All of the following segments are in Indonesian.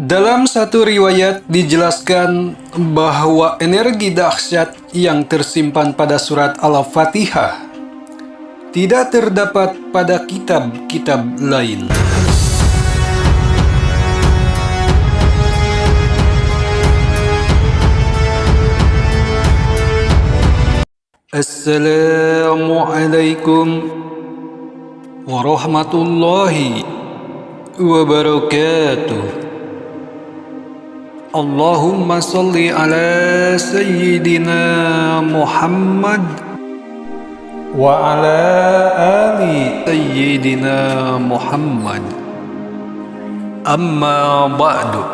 Dalam satu riwayat dijelaskan bahwa energi dahsyat yang tersimpan pada surat Al-Fatihah tidak terdapat pada kitab-kitab lain. Assalamualaikum warahmatullahi wabarakatuh. Allahumma salli ala Sayyidina Muhammad wa ala ali Sayyidina Muhammad. Amma ba'du.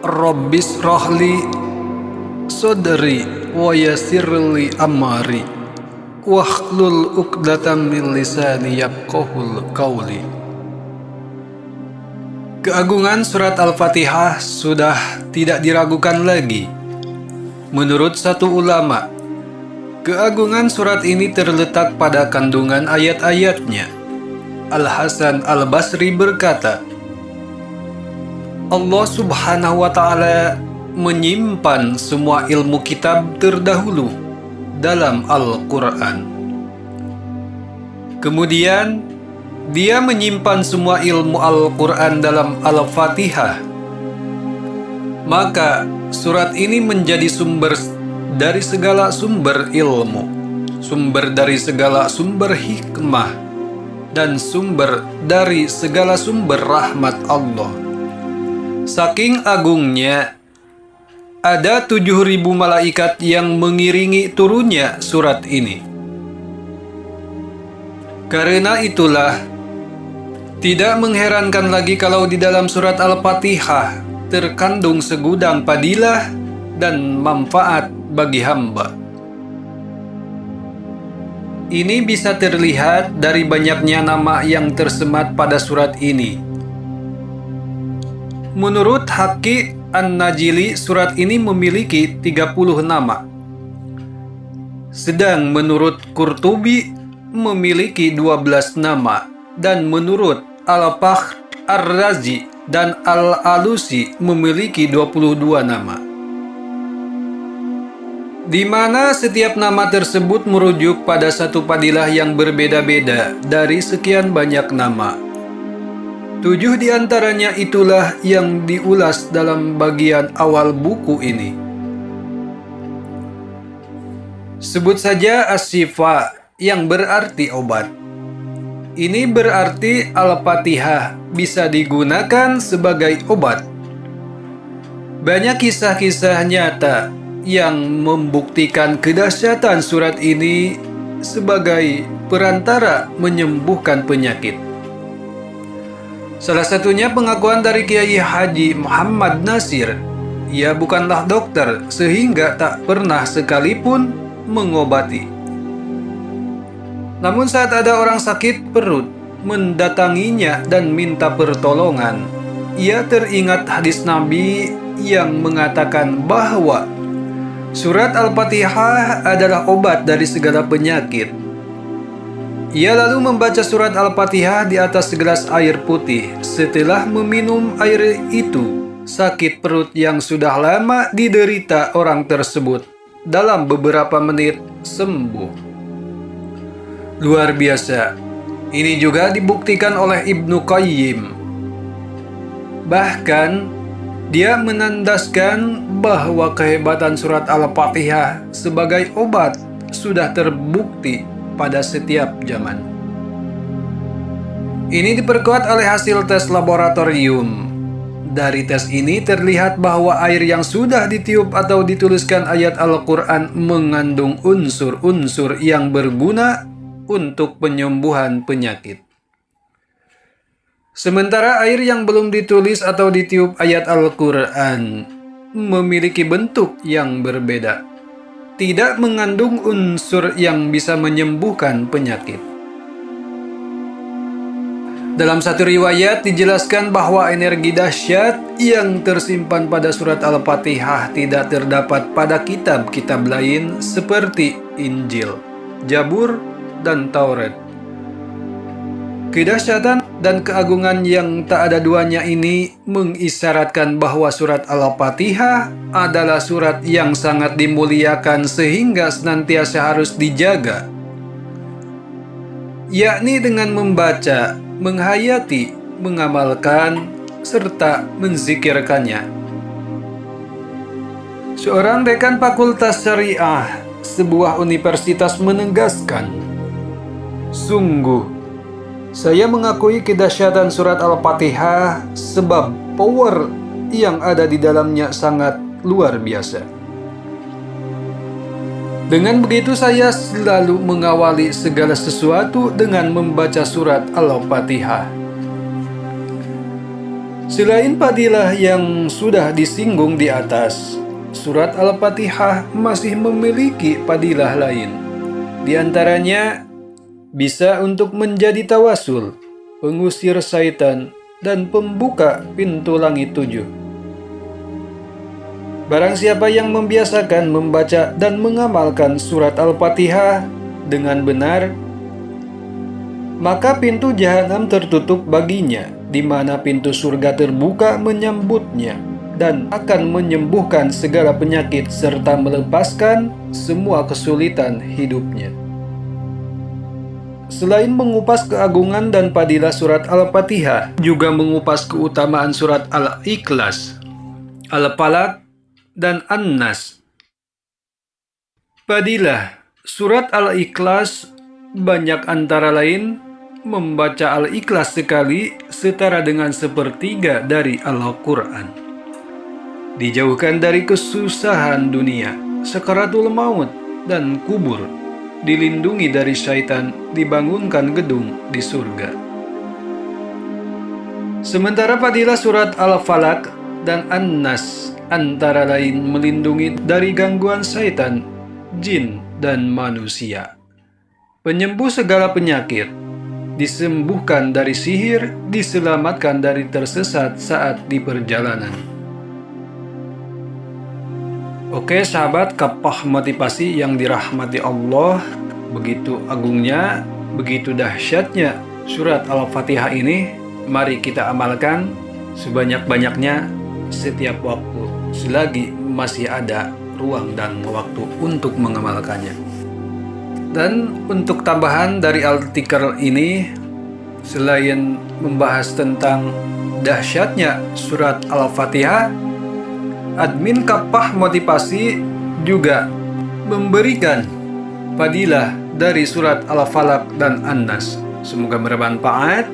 Rabbis rahli sadri wa yassirli amri wahlul 'uqdatam min lisani yafqahul qawli. Keagungan surat Al-Fatihah sudah tidak diragukan lagi. Menurut satu ulama, keagungan surat ini terletak pada kandungan ayat-ayatnya. Al-Hasan Al-Basri berkata, Allah Subhanahu wa Ta'ala menyimpan semua ilmu kitab terdahulu dalam Al-Quran. Kemudian Dia menyimpan semua ilmu Al-Quran dalam Al-Fatihah. Maka surat ini menjadi sumber dari segala sumber ilmu, sumber dari segala sumber hikmah, dan sumber dari segala sumber rahmat Allah. Saking agungnya, ada 7.000 malaikat yang mengiringi turunnya surat ini. Karena itulah, tidak mengherankan lagi kalau di dalam surat Al-Fatihah terkandung segudang fadilah dan manfaat bagi hamba. Ini bisa terlihat dari banyaknya nama yang tersemat pada surat ini. Menurut Haqqi An-Najili, surat ini memiliki 30 nama. Sedang menurut Qurtubi memiliki 12 nama, dan menurut Al-Fakhr Ar-Razi dan Al-Alusi memiliki 22 nama, di mana setiap nama tersebut merujuk pada satu fadilah yang berbeda-beda dari sekian banyak nama. 7 di antaranya itulah yang diulas dalam bagian awal buku ini. Sebut saja As-Shifa, yang berarti obat. Ini berarti Al-Fatihah bisa digunakan sebagai obat. Banyak kisah-kisah nyata yang membuktikan kedahsyatan surat ini sebagai perantara menyembuhkan penyakit. Salah satunya pengakuan dari Kiai Haji Muhammad Nasir. Ia bukanlah dokter sehingga tak pernah sekalipun mengobati. Namun saat ada orang sakit perut mendatanginya dan minta pertolongan, ia teringat hadis Nabi yang mengatakan bahwa surat Al-Fatihah adalah obat dari segala penyakit. Ia lalu membaca surat Al-Fatihah di atas segelas air putih. Setelah meminum air itu, sakit perut yang sudah lama diderita orang tersebut dalam beberapa menit sembuh. Luar biasa. Ini juga dibuktikan oleh Ibnu Qayyim. Bahkan, dia menandaskan bahwa kehebatan surat Al-Fatihah sebagai obat sudah terbukti pada setiap zaman. Ini diperkuat oleh hasil tes laboratorium. Dari tes ini terlihat bahwa air yang sudah ditiup atau dituliskan ayat Al-Quran mengandung unsur-unsur yang berguna untuk penyembuhan penyakit. Sementara air yang belum ditulis atau ditiup ayat Al-Quran memiliki bentuk yang berbeda, tidak mengandung unsur yang bisa menyembuhkan penyakit. Dalam satu riwayat dijelaskan bahwa energi dahsyat yang tersimpan pada surat Al-Fatihah tidak terdapat pada kitab-kitab lain seperti Injil, Zabur, dan Taurat. Kedahsyatan dan keagungan yang tak ada duanya ini mengisyaratkan bahwa surat Al-Fatihah adalah surat yang sangat dimuliakan sehingga senantiasa harus dijaga, yakni dengan membaca, menghayati, mengamalkan, serta menzikirkannya. Seorang dekan Fakultas Syariah sebuah universitas menegaskan, "Sungguh, saya mengakui kedahsyatan surat Al-Fatihah sebab power yang ada di dalamnya sangat luar biasa. Dengan begitu saya selalu mengawali segala sesuatu dengan membaca surat Al-Fatihah." Selain fadilah yang sudah disinggung di atas, surat Al-Fatihah masih memiliki fadilah lain. Di antaranya bisa untuk menjadi tawasul, pengusir syaitan, dan pembuka pintu langit 7. Barang siapa yang membiasakan membaca dan mengamalkan surat Al-Fatihah dengan benar, maka pintu jahanam tertutup baginya, di mana pintu surga terbuka menyambutnya, dan akan menyembuhkan segala penyakit serta melepaskan semua kesulitan hidupnya. Selain mengupas keagungan dan fadilah surat Al-Fatihah, juga mengupas keutamaan surat Al-Ikhlas, Al-Falaq, dan An-Nas. Fadilah surat Al-Ikhlas banyak, antara lain membaca Al-Ikhlas sekali setara dengan sepertiga dari Al-Quran. Dijauhkan dari kesusahan dunia, sakaratul maut, dan kubur. Dilindungi dari syaitan, dibangunkan gedung di surga. Sementara fadilah surat Al-Falaq dan An-Nas antara lain melindungi dari gangguan syaitan, jin, dan manusia. Penyembuh segala penyakit, disembuhkan dari sihir, diselamatkan dari tersesat saat di perjalanan. Oke sahabat Kapah Motivasi yang dirahmati Allah, begitu agungnya, begitu dahsyatnya surat Al-Fatihah ini. Mari kita amalkan sebanyak-banyaknya setiap waktu, selagi masih ada ruang dan waktu untuk mengamalkannya. Dan untuk tambahan dari artikel ini, selain membahas tentang dahsyatnya surat Al-Fatihah, admin Kapah Motivasi juga memberikan fadilah dari surat Al-Falaq dan An-Nas. Semoga bermanfaat.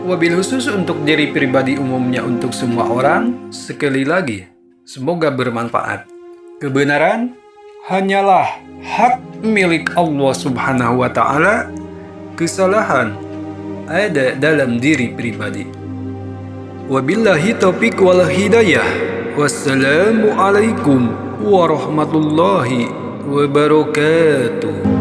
Wabil khusus untuk diri pribadi, umumnya untuk semua orang. Sekali lagi, semoga bermanfaat. Kebenaran hanyalah hak milik Allah Subhanahu wa Ta'ala. Kesalahan ada dalam diri pribadi. Wabillahi taufiq wal hidayah. Wassalamualaikum warahmatullahi wabarakatuh.